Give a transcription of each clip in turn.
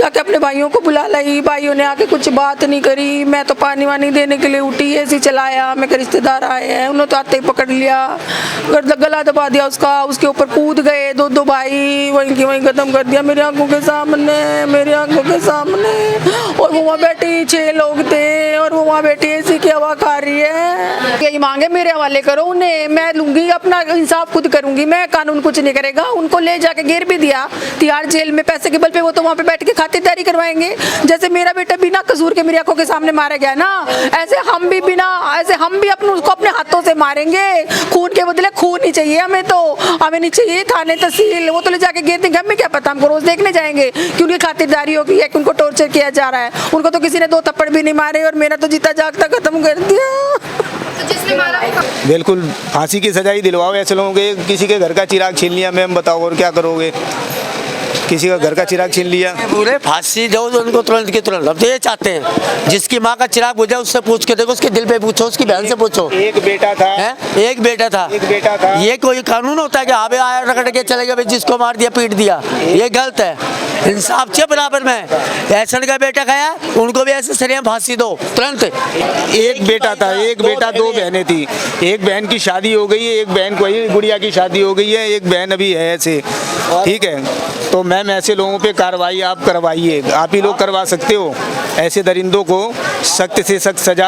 जाके अपने भाइयों को बुला लाई, भाइयों ने आके कुछ बात नहीं करी। मैं तो पानी वानी देने के लिए उठी, ऐसे चलाया, मेरे रिश्तेदार आए हैं, उन्होंने तो आते ही पकड़ लिया, गला दबा दिया उसका, उसके ऊपर कूद गए दो भाई, वहीं की वहीं खत्म कर दिया मेरी आंखों के सामने, मेरी आंखों के सामने। और वो वहाँ बैठी 6 लोग थे और वो वहाँ बैठी ऐसी की हवा खा रही है। यही मांगे मेरे हवाले करो उन्हें, मैं लूंगी अपना इंसाफ खुद करूंगी, मैं कानून कुछ नहीं करेगा। उनको ले जाके घेर भी दिया तिहाड़ जेल में पैसे के बल पे, वो तो वहाँ पे बैठ के खातिरदारी करवाएंगे। जैसे मेरा बेटा बिना कसूर के मेरी आंखों के सामने मारा गया ना, ऐसे हम भी उसको अपने हाथों से मारेंगे। खून के बदले खून ही चाहिए हमें, तो हमें नहीं चाहिए थाने तहसील, वो तो ले जाके घेर देंगे। हमें क्या पता, हमको रोज देखने जाएंगे कि उनकी खातिरदारी होगी है कि उनको टॉर्चर किया जा रहा है। उनको तो किसी ने 2 थप्पड़ भी नहीं मारे और मेरा तो जीता जागता खत्म कर दिया। बिल्कुल फांसी की सजा ही दिलवाओ ऐसे लोगों के। किसी के घर का चिराग छीन लिया मैम, बताओ और क्या करोगे? किसी का घर का चिराग छीन लिया, पूरे फांसी दो उनको तुरंत की तुरंत। अब तो ये चाहते हैं जिसकी माँ का चिराग बुझा उससे पूछ के देखो, उसके दिल पे पूछो, उसकी बहन से पूछो। एक बेटा था, एक बेटा था। ये कोई कानून होता है कि आगे आया रगड़ के चले गए, जिसको मार दिया पीट दिया? ये गलत है। इंसाफ चाहिए बराबर में। ऐसा का बेटा खाया, उनको भी ऐसे सरेआम फांसी दो तुरंत। एक बेटा था, एक बेटा, 2 बहनें थी। एक बहन की शादी हो गई है, एक बहन को ही गुड़िया की शादी हो गई है, एक बहन अभी है ऐसे। ठीक है, तो मैम ऐसे लोगों पे कार्रवाई आप करवाइए, आप ही लोग करवा सकते हो। ऐसे दरिंदों को सख्त से सख्त सजा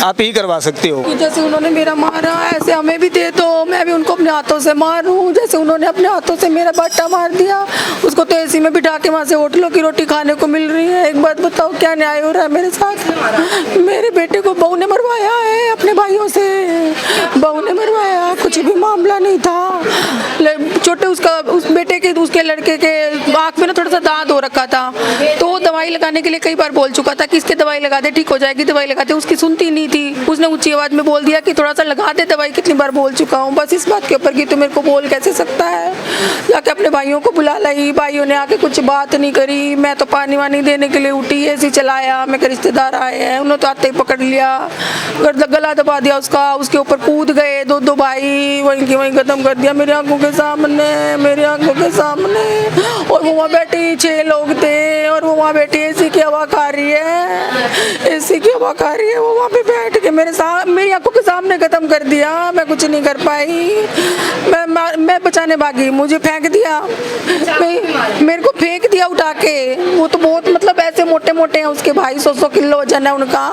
आप ही करवा सकते हो। जैसे उन्होंने मेरा मारा, ऐसे हमें भी दे दो, मैं भी उनको अपने हाथों से मारूं। जैसे उन्होंने अपने हाथों से मेरा बाटा मार दिया, उसको तो एसी में बिठा के वहाँ से होटलों की रोटी खाने को मिल रही है। एक बात बताओ, क्या न्याय हो रहा है मेरे साथ? मेरे बेटे को बहू ने मरवाया है अपने भाइयों से, बहू ने मरवाया, कुछ भी मामला नहीं था। छोटे उस बेटे के, उसके लड़के के आँख में ना थोड़ा सा दांत हो रखा था, तो वो दवाई लगाने के लिए कई बार बोल चुका था कि इसके दवाई लगा दे, ठीक हो जाएगी, दवाई लगा दे। उसकी सुनती नहीं थी, उसने ऊंची आवाज में बोल दिया कि थोड़ा सा लगा दे दवाई। कितनी बार बोल चुका हूँ बस इस बात के ऊपर कि तू मेरे को बोल कैसे सकता है। जाके अपने भाइयों को बुला लाई, भाइयों ने आके कुछ बात नहीं करी। मैं तो पानी वानी देने के लिए उठी, ऐसे चलाया, मेरे रिश्तेदार आए हैं, उन्होंने तो आते ही पकड़ लिया, गला दबा दिया उसका, उसके ऊपर कूद गए दो भाई, वहीं की वहीं खत्म कर दिया मेरी आंखों के सामने, मेरी आंखों के सामने। और वो वहाँ बैठी 6 लोग थे और वो वहाँ बैठी एसी की हवा खा रही है, एसी की हवा खा रही है। वो वहाँ पे बैठ के मेरी आंखों के सामने खत्म कर दिया। मैं कुछ नहीं कर पाई, मैं बचाने भागी, मुझे फेंक दिया, मेरे को फेंक दिया उठा के। वो तो बहुत मतलब ऐसे मोटे मोटे हैं उसके भाई, 100 किलो वजन है उनका।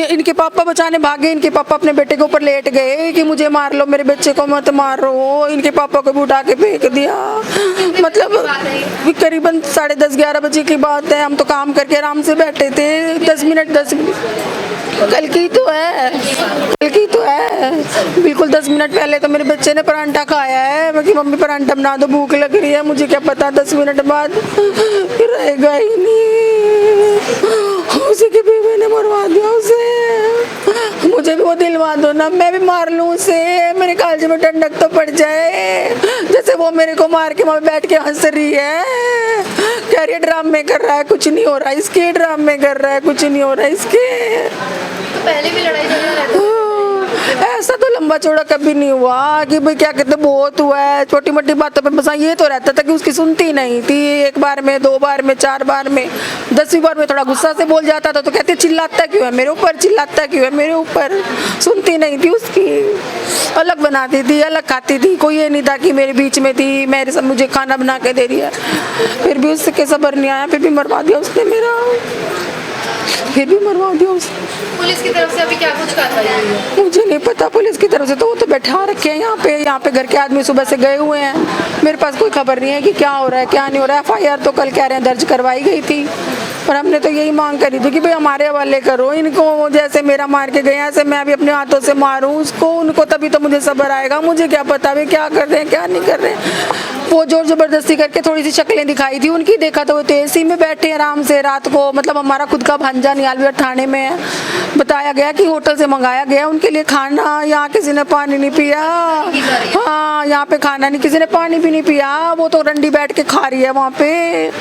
इनके पापा बचाने भागे, इनके पापा अपने बेटे के ऊपर लेट गए कि मुझे मार लो, मेरे बच्चे को मत मारो। इनके पापा को भी उठा के फेंक दिया। मतलब करीबन 10:30-11 बजे की बात है। हम तो काम करके आराम से बैठे थे, 10 मिनट कल की तो है बिल्कुल 10 मिनट पहले तो मेरे बच्चे ने परांठा खाया है। मैं कि मम्मी परांठा बना दो, भूख लग रही है। मुझे क्या पता 10 मिनट बाद रहेगा ही नहीं। उसी की बीवी ने मरवा दिया उसे। मुझे भी वो दिलवा दो ना, मैं भी मार लूं उसे, मेरे कालजे में ठंडक तो पड़ जाए। जैसे वो मेरे को मार के वहाँ बैठ के हंस रही है, कह रही है ड्रामे कर रहा है, कुछ नहीं हो रहा इसके, ड्रामे कर रहा है, कुछ नहीं हो रहा इसके। तो पहले भी लड़ाई झगड़ा रहता है? ऐसा तो लंबा चौड़ा कभी नहीं हुआ कि भाई क्या कहते बहुत हुआ है, छोटी मोटी बातों पे बस ये तो रहता था कि उसकी सुनती नहीं थी। 1 बार में, 2 बार में, 4 बार में, 10वीं बार में थोड़ा गुस्सा से बोल जाता था तो कहते चिल्लाता क्यों है मेरे ऊपर, चिल्लाता क्यों है मेरे ऊपर। सुनती नहीं थी उसकी, अलग बनाती थी, अलग खाती थी। कोई ये नहीं था कि मेरे बीच में थी, मेरे सब मुझे खाना बना के दे रही है। फिर भी उससे सब्र नहीं आया, फिर भी मरवा दिया उसने मेरा, फिर भी मरवा दिया उसने। पुलिस की तरफ से अभी क्या कुछ कार्रवाई हुई है? मुझे नहीं पता पुलिस की तरफ से, तो वो तो बैठा रखे हैं यहाँ पे घर के आदमी सुबह से गए हुए हैं। मेरे पास कोई खबर नहीं है कि क्या हो रहा है क्या नहीं हो रहा है। FIR तो कल कह रहे हैं दर्ज करवाई गई थी, पर हमने तो यही मांग करी थी कि भाई हमारे हवाले करो इनको, जैसे मेरा मार के गए ऐसे मैं भी अपने हाथों से मारूं उसको, उनको, तभी तो मुझे सब्र आएगा। मुझे क्या पता वे क्या कर रहे हैं क्या नहीं कर रहे हैं। वो जोर जबरदस्ती करके थोड़ी सी शक्लें दिखाई थी उनकी, देखा तो वो तो एसी में बैठे आराम से रात को। मतलब हमारा खुद का भांजा निहाल थाने में है, बताया गया कि होटल से मंगाया गया उनके लिए खाना, यहाँ किसी ने पानी नहीं पिया। हाँ, यहाँ पे खाना नहीं, किसी ने पानी भी नहीं पिया, वो तो रंडी बैठ के खा रही है वहाँ पे।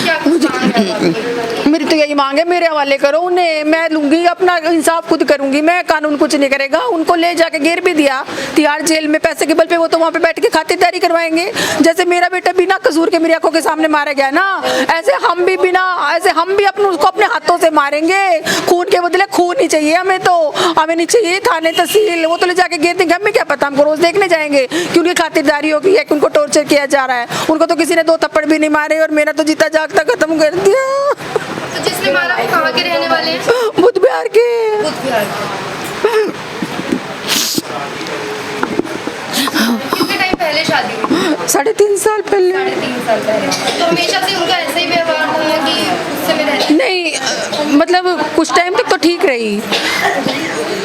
क्या कुछ मांग है आपकी? मेरी तो यही मांग है, मेरे हवाले करो उन्हें, मैं लूंगी अपना इंसाफ खुद करूंगी मैं, कानून कुछ नहीं करेगा। उनको ले जाके गिर भी दिया तिहाड़ जेल में पैसे के बल पे, वो तो वहाँ पे बैठ के खातिरदारी करवाएंगे। जैसे मेरा बेटा बिना कसूर के मेरी आंखों के सामने मारा गया ना, ऐसे हम भी अपने उसको अपने हाथों से मारेंगे। खून के बदले खून नहीं चाहिए हमें, तो हमें नहीं चाहिए थाने तहसील, वो तो ले जाके गिर देंगे, हमें क्या पता, हमको रोज देखने जाएंगे कि उनकी खातिरदारी होगी है कि उनको टॉर्चर किया जा रहा है। उनको तो किसी ने 2 थप्पड़ भी नहीं मारे और मेरा तो जीता जागता खत्म कर दिया। तो जिसने मारा वो कहाँ के रहने वाले हैं? बुध बिहार के। बुध बिहार के। कितने टाइम पहले शादी हुई? 3.5 साल पहले। 3.5 साल पहले। तो हमेशा से उनका ऐसा ही व्यवहार था कि उससे में रहती? नहीं, मतलब कुछ टाइम तक तो ठीक रही,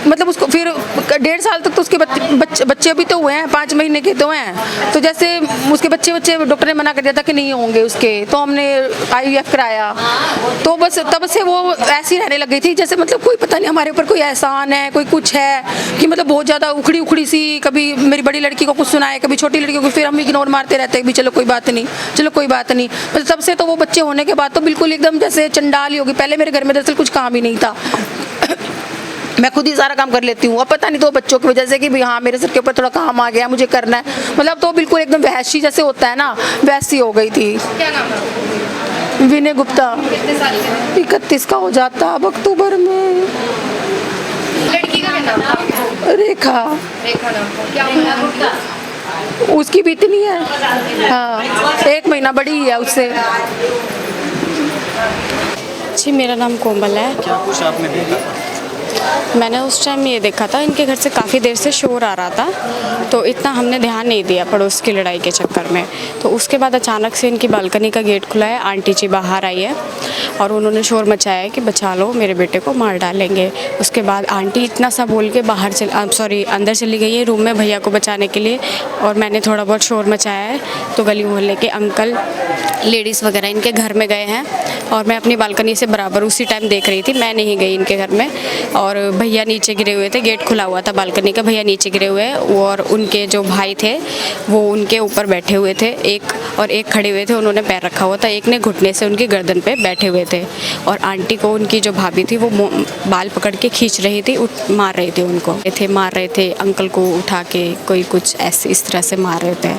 मतलब उसको फिर 1.5 साल तक तो उसके बच्चे अभी तो हुए हैं, 5 महीने के तो हैं। तो जैसे उसके बच्चे डॉक्टर ने मना कर दिया था कि नहीं होंगे उसके, तो हमने IVF कराया। तो बस तब से वो ऐसी रहने लग गई थी जैसे मतलब कोई पता नहीं हमारे ऊपर कोई एहसान है, कोई कुछ है, कि मतलब बहुत ज़्यादा उखड़ी सी, कभी मेरी बड़ी लड़की को कुछ सुनाए, कभी छोटी लड़की को, फिर हम इग्नोर मारते रहते हैं भी चलो कोई बात नहीं, चलो कोई बात नहीं। मतलब तब से तो वो बच्चे होने के बाद तो बिल्कुल एकदम जैसे चंडाल ही होगी। पहले मेरे घर में दरअसल कुछ काम ही नहीं था, मैं खुद ही सारा काम कर लेती हूँ। अब पता नहीं तो बच्चों की वजह से कि भाई हाँ मेरे सर के ऊपर थोड़ा काम आ गया, मुझे करना है, मतलब तो बिल्कुल एकदम वहशी जैसे होता है ना, वैसी हो गई थी। क्या नाम है? विनय गुप्ता। कितने साल के? 31 का हो जाता अब अक्टूबर में। लड़की का क्या नाम था? रेखा। रेखा नाम था। क्या उम्र है उनकी? उसकी भी इतनी है, हाँ 1 महीना बड़ी है उससे। जी मेरा नाम कोमल है। क्या कुछ आपने देखा? मैंने उस टाइम ये देखा था, इनके घर से काफ़ी देर से शोर आ रहा था, तो इतना हमने ध्यान नहीं दिया पड़ोस की लड़ाई के चक्कर में। तो उसके बाद अचानक से इनकी बालकनी का गेट खुला है, आंटी जी बाहर आई है और उन्होंने शोर मचाया है कि बचा लो मेरे बेटे को मार डालेंगे। उसके बाद आंटी इतना सा बोल के अंदर चली गई है रूम में भैया को बचाने के लिए, और मैंने थोड़ा बहुत शोर मचाया है तो गली मोहल्ले के अंकल लेडीज़ वगैरह इनके घर में गए हैं, और मैं अपनी बालकनी से बराबर उसी टाइम देख रही थी, मैं नहीं गई इनके घर में। और भैया नीचे गिरे हुए थे, गेट खुला हुआ था बालकनी का, भैया नीचे गिरे हुए और उनके जो भाई थे वो उनके ऊपर बैठे हुए थे, एक खड़े हुए थे, उन्होंने पैर रखा हुआ था, एक ने घुटने से उनकी गर्दन पे बैठे हुए थे। और आंटी को उनकी जो भाभी थी वो बाल पकड़ के खींच रही थी, मार रही थी उनको, मार रहे थे अंकल को उठा के, कोई कुछ ऐसे इस तरह से मार रहे थे।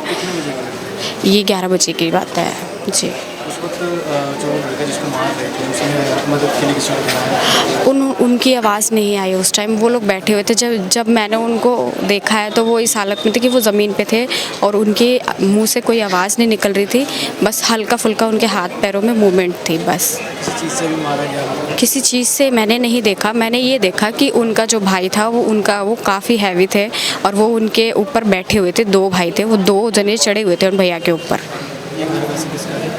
ये 11 बजे की बात है जी। उस वक्त जो लड़का जिसको मार रहे थे उसने मदद के लिए किसी को बुलाया? उनकी आवाज़ नहीं आई उस टाइम, वो लोग बैठे हुए थे। जब मैंने उनको देखा है तो वो इस हालत में थे कि वो ज़मीन पे थे और उनके मुंह से कोई आवाज़ नहीं निकल रही थी, बस हल्का फुल्का उनके हाथ पैरों में मूवमेंट थी बस। किसी चीज़ से भी मारा गया? किसी चीज़ से मैंने नहीं देखा, मैंने ये देखा कि उनका जो भाई था वो काफ़ी हैवी थे और वो उनके ऊपर बैठे हुए थे। 2 भाई थे, वो 2 जने चढ़े हुए थे उन भैया के ऊपर। ये घर कैसे किसका है?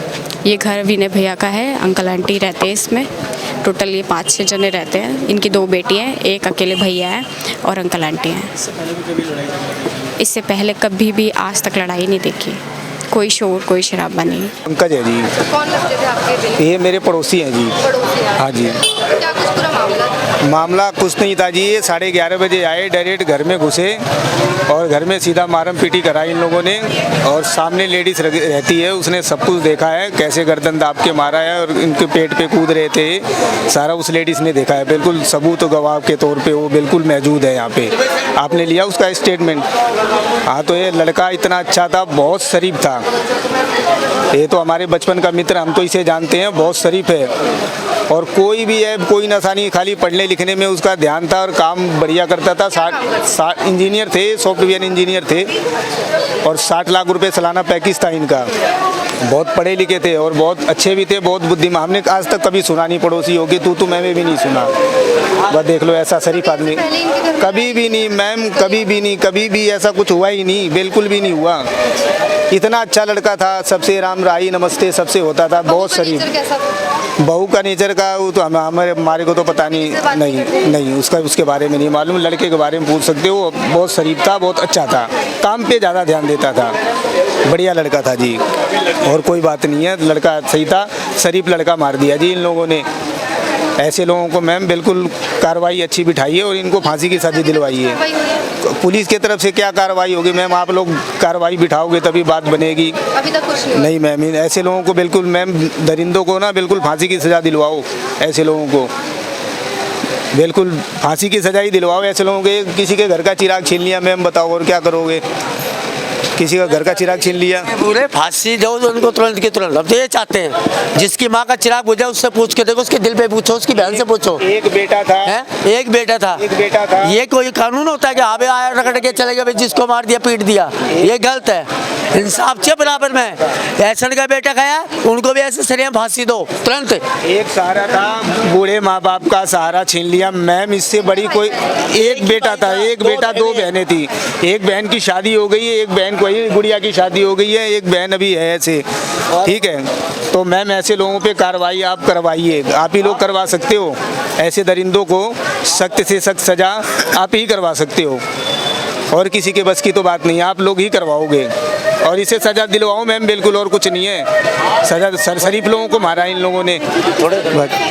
ये घर विनय भैया का है, अंकल आंटी रहते हैं इसमें। टोटल ये 5-6 जने रहते हैं। इनकी 2 बेटी हैं, एक अकेले भैया हैं और अंकल आंटी हैं। इससे पहले भी कभी लड़ाई झगड़ा? इससे पहले कभी भी आज तक लड़ाई नहीं देखी, कोई शोर कोई शराबा नहीं। पंकज है जी। कौन लगते थे आपके? ये मेरे पड़ोसी हैं जी। पड़ोसी हैं। हाँ जी। क्या कुछ पूरा मामला था? मामला कुछ नहीं था जी, ये 11:30 बजे आए, डायरेक्ट घर में घुसे और घर में सीधा मारम पीटी कराई इन लोगों ने। और सामने लेडीज रहती है, उसने सब कुछ देखा है, कैसे गर्दन दाब के मारा है और इनके पेट पे कूद रहे थे, सारा उस लेडीज ने देखा है। बिल्कुल सबूत गवाह के तौर पे वो बिल्कुल मौजूद है यहाँ पे। आपने लिया उसका स्टेटमेंट? हाँ, तो ये लड़का इतना अच्छा था, बहुत शरीफ था। ये तो हमारे बचपन का मित्र, हम तो इसे जानते हैं, बहुत शरीफ है और कोई भी है, कोई नशा नहीं, खाली पढ़ने लिखने में उसका ध्यान था और काम बढ़िया करता था। इंजीनियर थे, सॉफ्टवेयर इंजीनियर थे और 60 लाख रुपए सालाना पैकेज था इनका। बहुत पढ़े लिखे थे और बहुत अच्छे भी थे, बहुत बुद्धिमान। हमने आज तक कभी सुना नहीं पड़ोसी होगी तू मैंने भी नहीं सुना। बस देख लो, ऐसा शरीफ आदमी कभी भी नहीं मैम, कभी भी नहीं, कभी भी ऐसा कुछ हुआ ही नहीं, बिल्कुल भी नहीं हुआ। इतना अच्छा लड़का था, सबसे राम राही नमस्ते सबसे होता था, बहुत शरीफ। कैसा था? बहू का नेचर का वो तो हमारे को तो पता नहीं उसके बारे में नहीं मालूम। लड़के के बारे में पूछ सकते हो, बहुत शरीफ था, बहुत अच्छा था, काम पे ज़्यादा ध्यान देता था, बढ़िया लड़का था जी। और कोई बात नहीं है, लड़का सही था, शरीफ लड़का मार दिया जी इन लोगों ने। ऐसे लोगों को मैम बिल्कुल कार्रवाई अच्छी बिठाइए और इनको फांसी की सजा दिलवाइए। कार्रवाई हुई है? पुलिस की तरफ से क्या कार्रवाई होगी मैम, आप लोग कार्रवाई बिठाओगे तभी बात बनेगी। अभी तक कुछ नहीं हुआ? नहीं मैम, ऐसे लोगों को बिल्कुल मैम, दरिंदों को ना बिल्कुल फांसी की सज़ा दिलवाओ। ऐसे लोगों को बिल्कुल फांसी की सज़ा ही दिलवाओ ऐसे लोगों के। किसी के घर का चिराग छीन लिया मैम, बताओ और क्या करोगे? किसी का घर का चिराग छीन लिया, पूरे फांसी दो उनको तुरंत की तुरंत। अब तो ये चाहते हैं जिसकी माँ का चिराग बुझा उससे पूछ के देखो, उसके दिल पे पूछो, उसकी बहन से पूछो। एक बेटा था, एक बेटा था, एक बेटा था। ये कोई कानून होता है कि आगे आया रगड़ के चले गए, जिसको मार दिया पीट दिया? ये गलत है। इंसाफ चाहिए बराबर में। ऐसा का बेटा गया, उनको भी ऐसे सरेआम फांसी दो तुरंत। एक सहारा था, बूढ़े माँ बाप का सहारा छीन लिया मैम। इससे बड़ी कोई, एक बेटा था, एक बेटा, दो बहनें थी। एक बहन की शादी हो गई है, एक बहन कोई गुड़िया की शादी हो गई है, एक बहन अभी है ऐसे। ठीक है, तो मैम ऐसे लोगों पे कार्रवाई आप करवाइए। आप ही लोग करवा सकते हो। ऐसे दरिंदों को सख्त से सख्त सजा आप ही करवा सकते हो, और किसी के बस की तो बात नहीं है, आप लोग ही करवाओगे। और इसे सजा दिलवाओ मैम, बिल्कुल, और कुछ नहीं है। सजा, शरीफ लोगों को मारा इन लोगों ने।